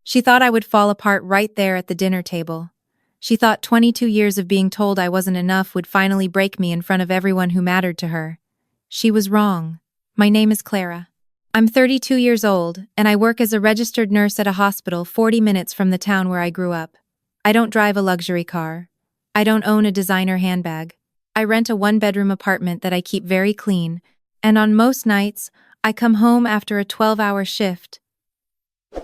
She thought I would fall apart right there at the dinner table. She thought 22 years of being told I wasn't enough would finally break me in front of everyone who mattered to her. She was wrong. My name is Clara. I'm 32 years old, and I work as a registered nurse at a hospital 40 minutes from the town where I grew up. I don't drive a luxury car. I don't own a designer handbag. I rent a one-bedroom apartment that I keep very clean, and on most nights, I come home after a 12-hour shift,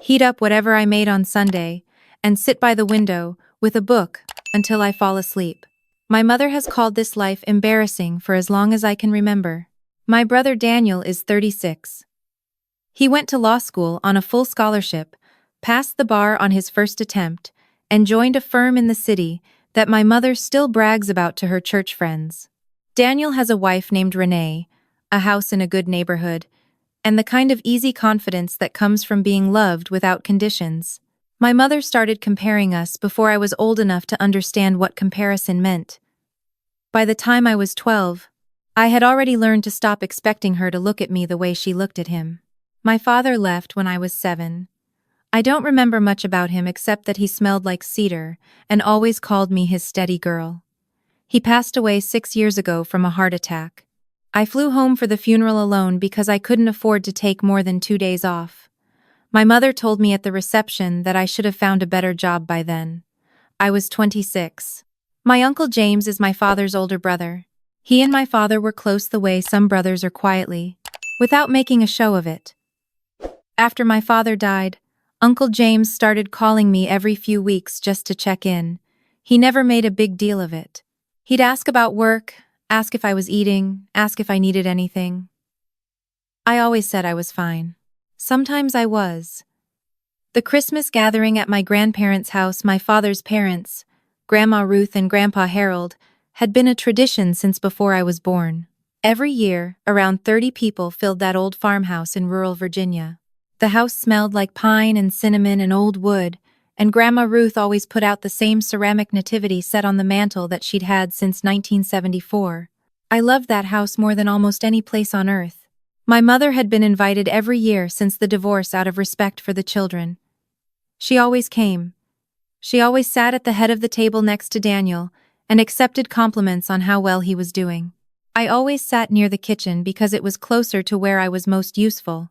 heat up whatever I made on Sunday, and sit by the window with a book until I fall asleep. My mother has called this life embarrassing for as long as I can remember. My brother Daniel is 36. He went to law school on a full scholarship, passed the bar on his first attempt, and joined a firm in the city that my mother still brags about to her church friends. Daniel has a wife named Renee, a house in a good neighborhood, and the kind of easy confidence that comes from being loved without conditions. My mother started comparing us before I was old enough to understand what comparison meant. By the time I was 12, I had already learned to stop expecting her to look at me the way she looked at him. My father left when I was 7. I don't remember much about him except that he smelled like cedar and always called me his steady girl. He passed away 6 years ago from a heart attack. I flew home for the funeral alone because I couldn't afford to take more than 2 days off. My mother told me at the reception that I should have found a better job by then. I was 26. My Uncle James is my father's older brother. He and my father were close the way some brothers are quietly, without making a show of it. After my father died, Uncle James started calling me every few weeks just to check in. He never made a big deal of it. He'd ask about work, ask if I was eating, ask if I needed anything. I always said I was fine. Sometimes I was. The Christmas gathering at my grandparents' house, my father's parents, Grandma Ruth and Grandpa Harold, had been a tradition since before I was born. Every year, around 30 people filled that old farmhouse in rural Virginia. The house smelled like pine and cinnamon and old wood, and Grandma Ruth always put out the same ceramic nativity set on the mantel that she'd had since 1974. I loved that house more than almost any place on earth. My mother had been invited every year since the divorce out of respect for the children. She always came. She always sat at the head of the table next to Daniel and accepted compliments on how well he was doing. I always sat near the kitchen because it was closer to where I was most useful.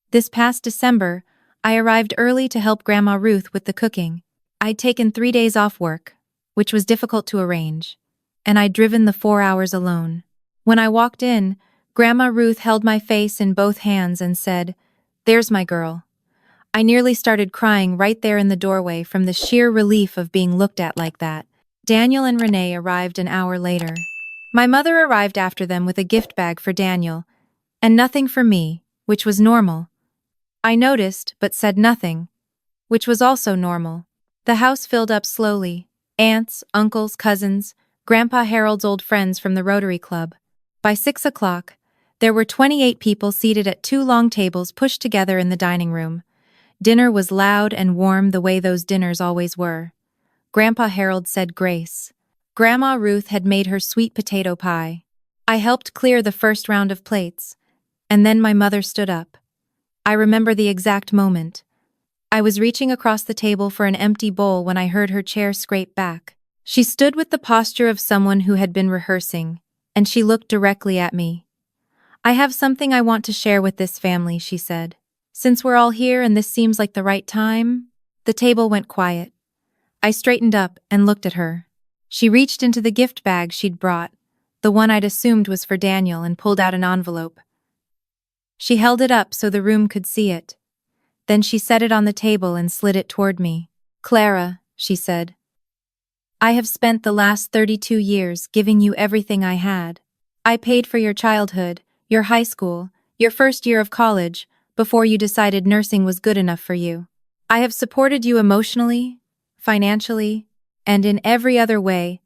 This past December, I arrived early to help Grandma Ruth with the cooking. I'd taken 3 days off work, which was difficult to arrange, and I'd driven the 4 hours alone. When I walked in, Grandma Ruth held my face in both hands and said, "There's my girl." I nearly started crying right there in the doorway from the sheer relief of being looked at like that. Daniel and Renee arrived an hour later. My mother arrived after them with a gift bag for Daniel, and nothing for me, which was normal. I noticed, but said nothing, which was also normal. The house filled up slowly. Aunts, uncles, cousins, Grandpa Harold's old friends from the Rotary Club. By 6 o'clock, there were 28 people seated at 2 long tables pushed together in the dining room. Dinner was loud and warm the way those dinners always were. Grandpa Harold said grace. Grandma Ruth had made her sweet potato pie. I helped clear the first round of plates, and then my mother stood up. I remember the exact moment. I was reaching across the table for an empty bowl when I heard her chair scrape back. She stood with the posture of someone who had been rehearsing, and she looked directly at me. "I have something I want to share with this family," she said. "Since we're all here and this seems like the right time." The table went quiet. I straightened up and looked at her. She reached into the gift bag she'd brought, the one I'd assumed was for Daniel, and pulled out an envelope. She held it up so the room could see it. Then she set it on the table and slid it toward me. "Clara," she said, "I have spent the last 32 years giving you everything I had. I paid for your childhood, your high school, your first year of college, before you decided nursing was good enough for you. I have supported you emotionally, financially, and in every other way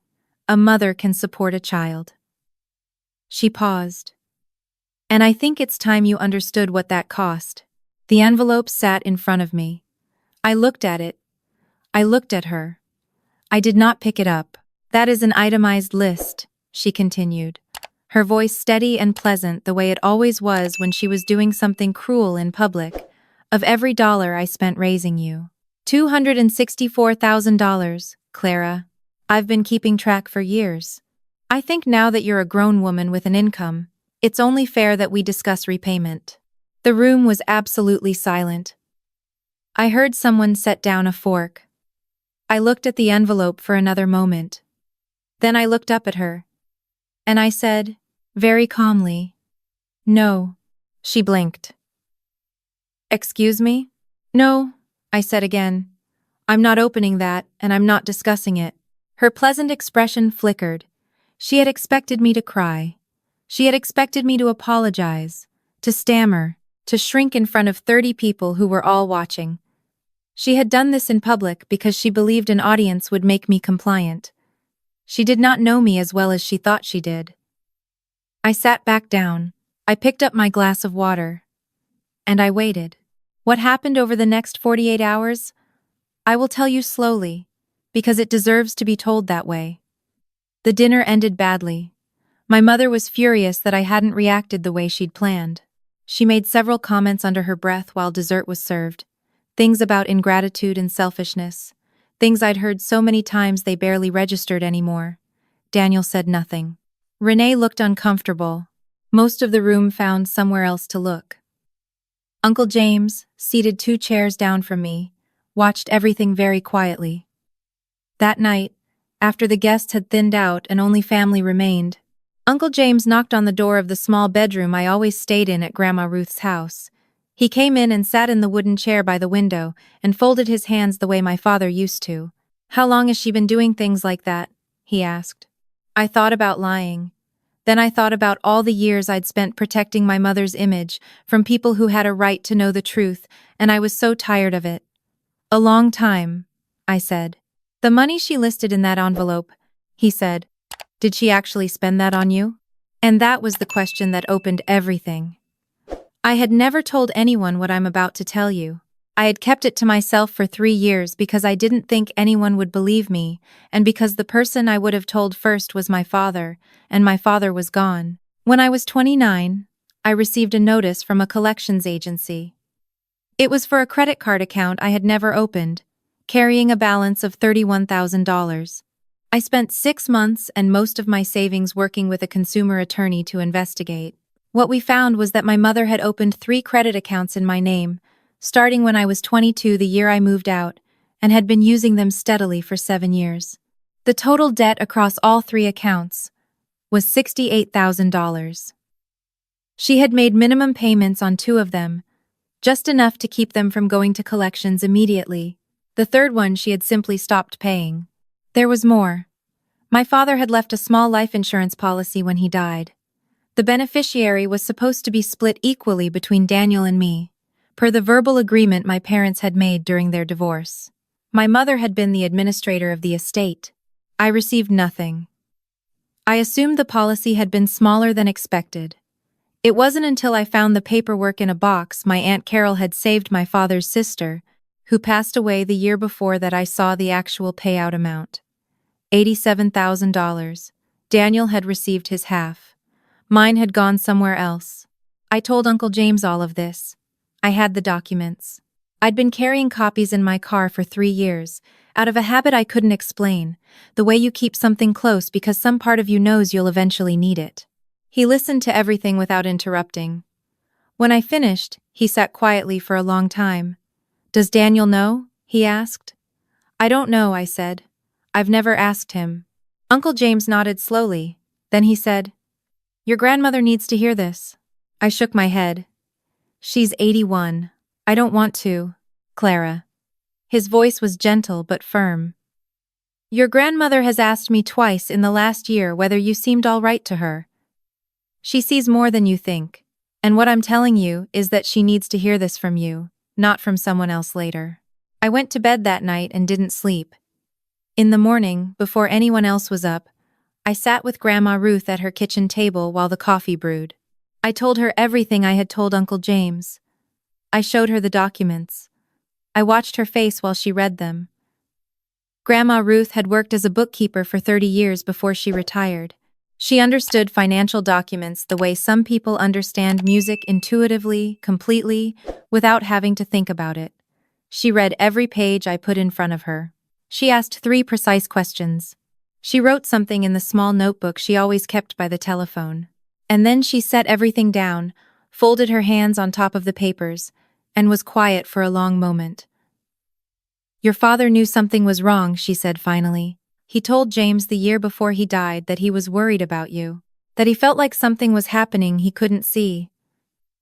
a mother can support a child." She paused. "And I think it's time you understood what that cost." The envelope sat in front of me. I looked at it. I looked at her. I did not pick it up. "That is an itemized list," she continued, her voice steady and pleasant the way it always was when she was doing something cruel in public, "of every dollar I spent raising you. $264,000, Clara. I've been keeping track for years. I think now that you're a grown woman with an income, it's only fair that we discuss repayment. The room was absolutely silent. I heard someone set down a fork. I looked at the envelope for another moment. Then I looked up at her. And I said, very calmly, "No." She blinked. "Excuse me?" "No," I said again. "I'm not opening that, and I'm not discussing it." Her pleasant expression flickered. She had expected me to cry. She had expected me to apologize, to stammer, to shrink in front of 30 people who were all watching. She had done this in public because she believed an audience would make me compliant. She did not know me as well as she thought she did. I sat back down. I picked up my glass of water. And I waited. What happened over the next 48 hours? I will tell you slowly, because it deserves to be told that way. The dinner ended badly. My mother was furious that I hadn't reacted the way she'd planned. She made several comments under her breath while dessert was served. Things about ingratitude and selfishness. Things I'd heard so many times they barely registered anymore. Daniel said nothing. Renee looked uncomfortable. Most of the room found somewhere else to look. Uncle James, seated 2 chairs down from me, watched everything very quietly. That night, after the guests had thinned out and only family remained, Uncle James knocked on the door of the small bedroom I always stayed in at Grandma Ruth's house. He came in and sat in the wooden chair by the window and folded his hands the way my father used to. "How long has she been doing things like that?" he asked. I thought about lying. Then I thought about all the years I'd spent protecting my mother's image from people who had a right to know the truth, and I was so tired of it. "A long time," I said. "The money she listed in that envelope," he said. "Did she actually spend that on you?" And that was the question that opened everything. I had never told anyone what I'm about to tell you. I had kept it to myself for 3 years because I didn't think anyone would believe me, and because the person I would have told first was my father, and my father was gone. When I was 29, I received a notice from a collections agency. It was for a credit card account I had never opened, carrying a balance of $31,000. I spent 6 months and most of my savings working with a consumer attorney to investigate. What we found was that my mother had opened 3 credit accounts in my name, starting when I was 22 the year I moved out, and had been using them steadily for 7 years. The total debt across all 3 accounts was $68,000. She had made minimum payments on 2 of them, just enough to keep them from going to collections immediately. The third one she had simply stopped paying. There was more. My father had left a small life insurance policy when he died. The beneficiary was supposed to be split equally between Daniel and me, per the verbal agreement my parents had made during their divorce. My mother had been the administrator of the estate. I received nothing. I assumed the policy had been smaller than expected. It wasn't until I found the paperwork in a box my Aunt Carol had saved my father's sister, who passed away the year before, that I saw the actual payout amount. $87,000. Daniel had received his half. Mine had gone somewhere else. I told Uncle James all of this. I had the documents. I'd been carrying copies in my car for 3 years, out of a habit I couldn't explain, the way you keep something close because some part of you knows you'll eventually need it. He listened to everything without interrupting. When I finished, he sat quietly for a long time. "Does Daniel know?" he asked. "I don't know," I said. "I've never asked him." Uncle James nodded slowly. Then he said, "Your grandmother needs to hear this." I shook my head. "She's 81. I don't want to, Clara." His voice was gentle but firm. "Your grandmother has asked me twice in the last year whether you seemed all right to her. She sees more than you think, and what I'm telling you is that she needs to hear this from you, not from someone else later." I went to bed that night and didn't sleep. In the morning, before anyone else was up, I sat with Grandma Ruth at her kitchen table while the coffee brewed. I told her everything I had told Uncle James. I showed her the documents. I watched her face while she read them. Grandma Ruth had worked as a bookkeeper for 30 years before she retired. She understood financial documents the way some people understand music intuitively, completely, without having to think about it. She read every page I put in front of her. She asked 3 precise questions. She wrote something in the small notebook she always kept by the telephone. And then she set everything down, folded her hands on top of the papers, and was quiet for a long moment. "Your father knew something was wrong," she said finally. "He told James the year before he died that he was worried about you, that he felt like something was happening he couldn't see."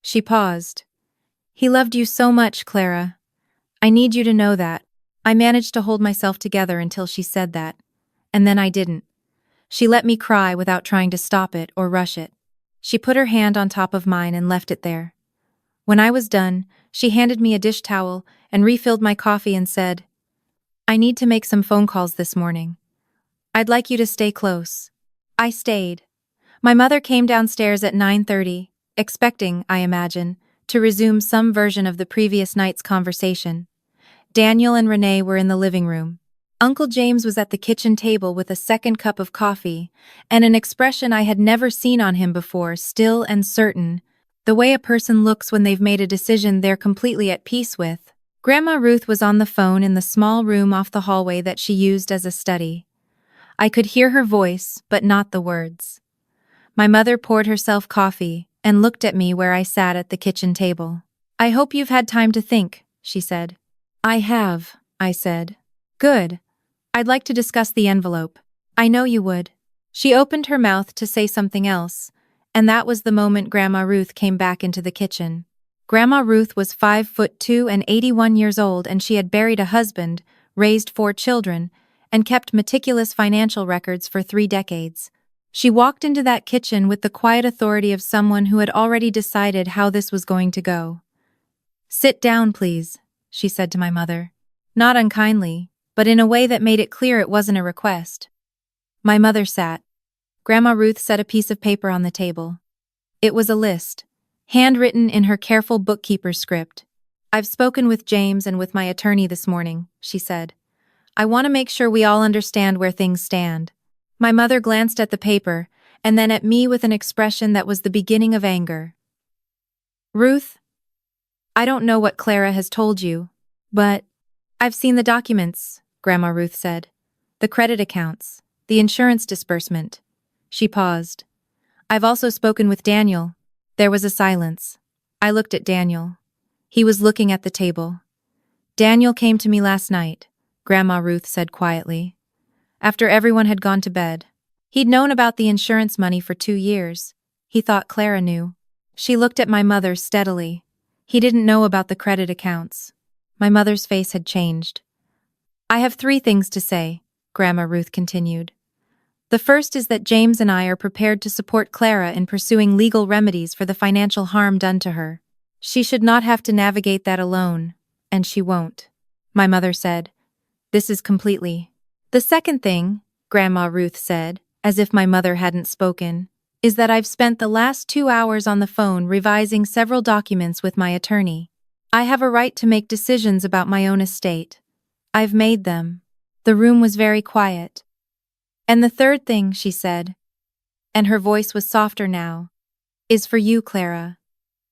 She paused. "He loved you so much, Clara. I need you to know that." I managed to hold myself together until she said that. And then I didn't. She let me cry without trying to stop it or rush it. She put her hand on top of mine and left it there. When I was done, she handed me a dish towel and refilled my coffee and said, "I need to make some phone calls this morning. I'd like you to stay close." I stayed. My mother came downstairs at 9:30, expecting, I imagine, to resume some version of the previous night's conversation. Daniel and Renee were in the living room. Uncle James was at the kitchen table with a second cup of coffee, and an expression I had never seen on him before, still and certain, the way a person looks when they've made a decision they're completely at peace with. Grandma Ruth was on the phone in the small room off the hallway that she used as a study. I could hear her voice, but not the words. My mother poured herself coffee and looked at me where I sat at the kitchen table. "I hope you've had time to think," she said. "I have," I said. "Good. I'd like to discuss the envelope." "I know you would." She opened her mouth to say something else, and that was the moment Grandma Ruth came back into the kitchen. Grandma Ruth was 5'2" and 81 years old, and she had buried a husband, raised 4 children, and kept meticulous financial records for 3 decades. She walked into that kitchen with the quiet authority of someone who had already decided how this was going to go. "Sit down, please," she said to my mother. Not unkindly, but in a way that made it clear it wasn't a request. My mother sat. Grandma Ruth set a piece of paper on the table. It was a list, handwritten in her careful bookkeeper's script. "I've spoken with James and with my attorney this morning," she said. "I want to make sure we all understand where things stand." My mother glanced at the paper, and then at me with an expression that was the beginning of anger. "Ruth, I don't know what Clara has told you, but—" "I've seen the documents," Grandma Ruth said. "The credit accounts, the insurance disbursement." She paused. "I've also spoken with Daniel." There was a silence. I looked at Daniel. He was looking at the table. "Daniel came to me last night," Grandma Ruth said quietly, "after everyone had gone to bed. He'd known about the insurance money for 2 years. He thought Clara knew." She looked at my mother steadily. "He didn't know about the credit accounts." My mother's face had changed. "I have 3 things to say," Grandma Ruth continued. "The first is that James and I are prepared to support Clara in pursuing legal remedies for the financial harm done to her. She should not have to navigate that alone, and she won't." My mother said, "This is completely." "The second thing," Grandma Ruth said, as if my mother hadn't spoken, "is that I've spent the last 2 hours on the phone revising several documents with my attorney. I have a right to make decisions about my own estate. I've made them." The room was very quiet. "And the third thing," she said, and her voice was softer now, "is for you, Clara."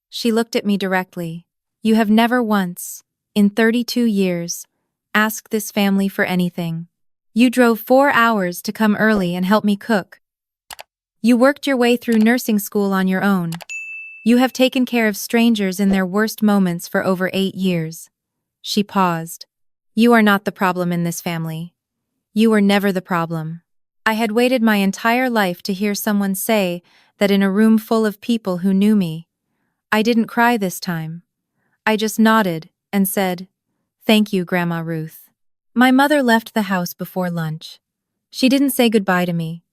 She looked at me directly. "You have never once, in 32 years, asked this family for anything. You drove 4 hours to come early and help me cook. You worked your way through nursing school on your own. You have taken care of strangers in their worst moments for over 8 years. She paused. "You are not the problem in this family. You were never the problem." I had waited my entire life to hear someone say that in a room full of people who knew me. I didn't cry this time. I just nodded and said, "Thank you, Grandma Ruth." My mother left the house before lunch. She didn't say goodbye to me.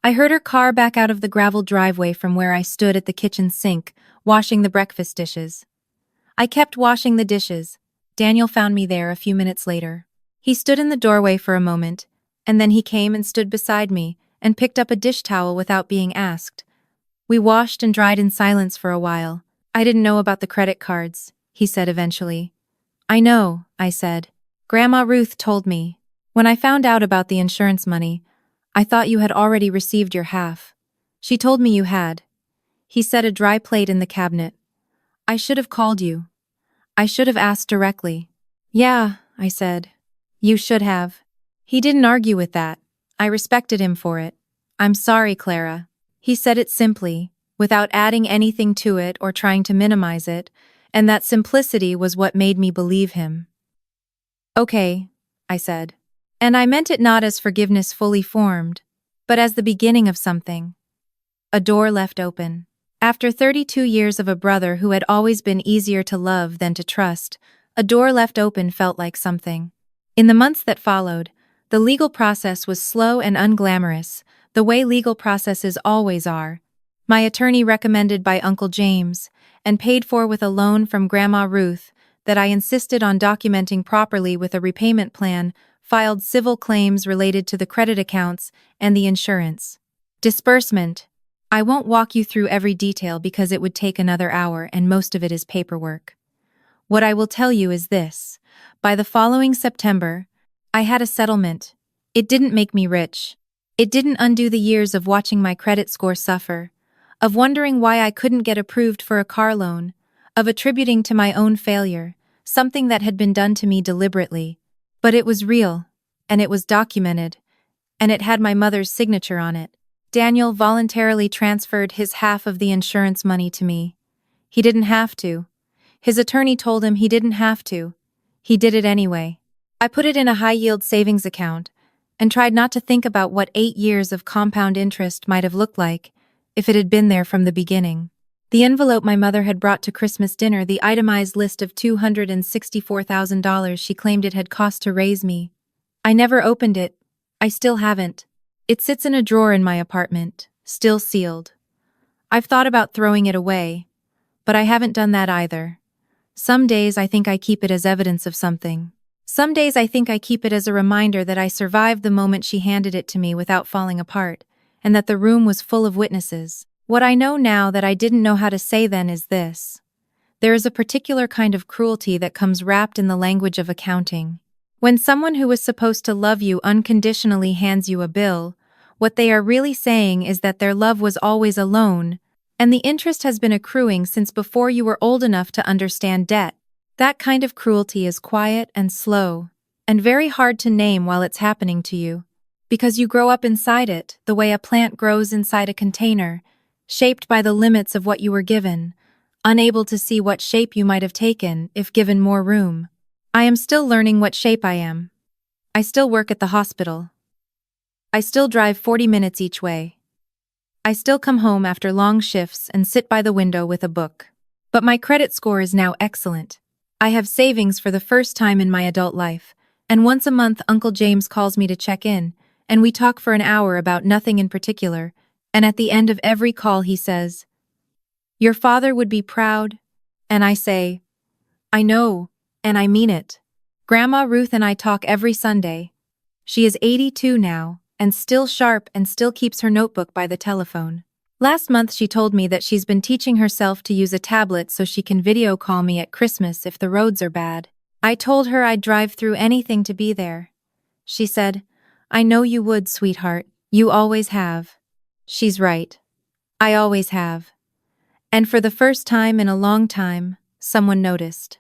I heard her car back out of the gravel driveway from where I stood at the kitchen sink, washing the breakfast dishes. I kept washing the dishes. Daniel found me there a few minutes later. He stood in the doorway for a moment, and then he came and stood beside me and picked up a dish towel without being asked. We washed and dried in silence for a while. "I didn't know about the credit cards," he said eventually. "I know," I said. "Grandma Ruth told me. When I found out about the insurance money, I thought you had already received your half. She told me you had." He set a dry plate in the cabinet. "I should have called you. I should have asked directly." Yeah, I said. You should have. He didn't argue with that. I respected him for it. I'm sorry, Clara. He said it simply, without adding anything to it or trying to minimize it, and that simplicity was what made me believe him. Okay, I said. And I meant it not as forgiveness fully formed, but as the beginning of something. A door left open. After 32 years of a brother who had always been easier to love than to trust, a door left open felt like something. In the months that followed, the legal process was slow and unglamorous, the way legal processes always are. My attorney recommended by Uncle James, and paid for with a loan from Grandma Ruth, that I insisted on documenting properly with a repayment plan, filed civil claims related to the credit accounts and the insurance. Disbursement. I won't walk you through every detail because it would take another hour and most of it is paperwork. What I will tell you is this. By the following September, I had a settlement. It didn't make me rich. It didn't undo the years of watching my credit score suffer, of wondering why I couldn't get approved for a car loan, of attributing to my own failure, something that had been done to me deliberately. But it was real, and it was documented, and it had my mother's signature on it. Daniel voluntarily transferred his half of the insurance money to me. He didn't have to. His attorney told him he didn't have to. He did it anyway. I put it in a high-yield savings account and tried not to think about what 8 years of compound interest might have looked like if it had been there from the beginning. The envelope my mother had brought to Christmas dinner, the itemized list of $264,000 she claimed it had cost to raise me. I never opened it. I still haven't. It sits in a drawer in my apartment, still sealed. I've thought about throwing it away, but I haven't done that either. Some days I think I keep it as evidence of something. Some days I think I keep it as a reminder that I survived the moment she handed it to me without falling apart, and that the room was full of witnesses. What I know now that I didn't know how to say then is this. There is a particular kind of cruelty that comes wrapped in the language of accounting. When someone who is supposed to love you unconditionally hands you a bill, what they are really saying is that their love was always a loan, and the interest has been accruing since before you were old enough to understand debt. That kind of cruelty is quiet and slow, and very hard to name while it's happening to you. Because you grow up inside it, the way a plant grows inside a container, shaped by the limits of what you were given, unable to see what shape you might have taken if given more room. I am still learning what shape I am. I still work at the hospital. I still drive 40 minutes each way. I still come home after long shifts and sit by the window with a book. But my credit score is now excellent. I have savings for the first time in my adult life, and once a month Uncle James calls me to check in, and we talk for an hour about nothing in particular, and at the end of every call he says, "Your father would be proud," and I say, "I know, and I mean it." Grandma Ruth and I talk every Sunday. She is 82 now, and still sharp and still keeps her notebook by the telephone. Last month she told me that she's been teaching herself to use a tablet so she can video call me at Christmas if the roads are bad. I told her I'd drive through anything to be there. She said, "I know you would, sweetheart. You always have." She's right. I always have. And for the first time in a long time, someone noticed.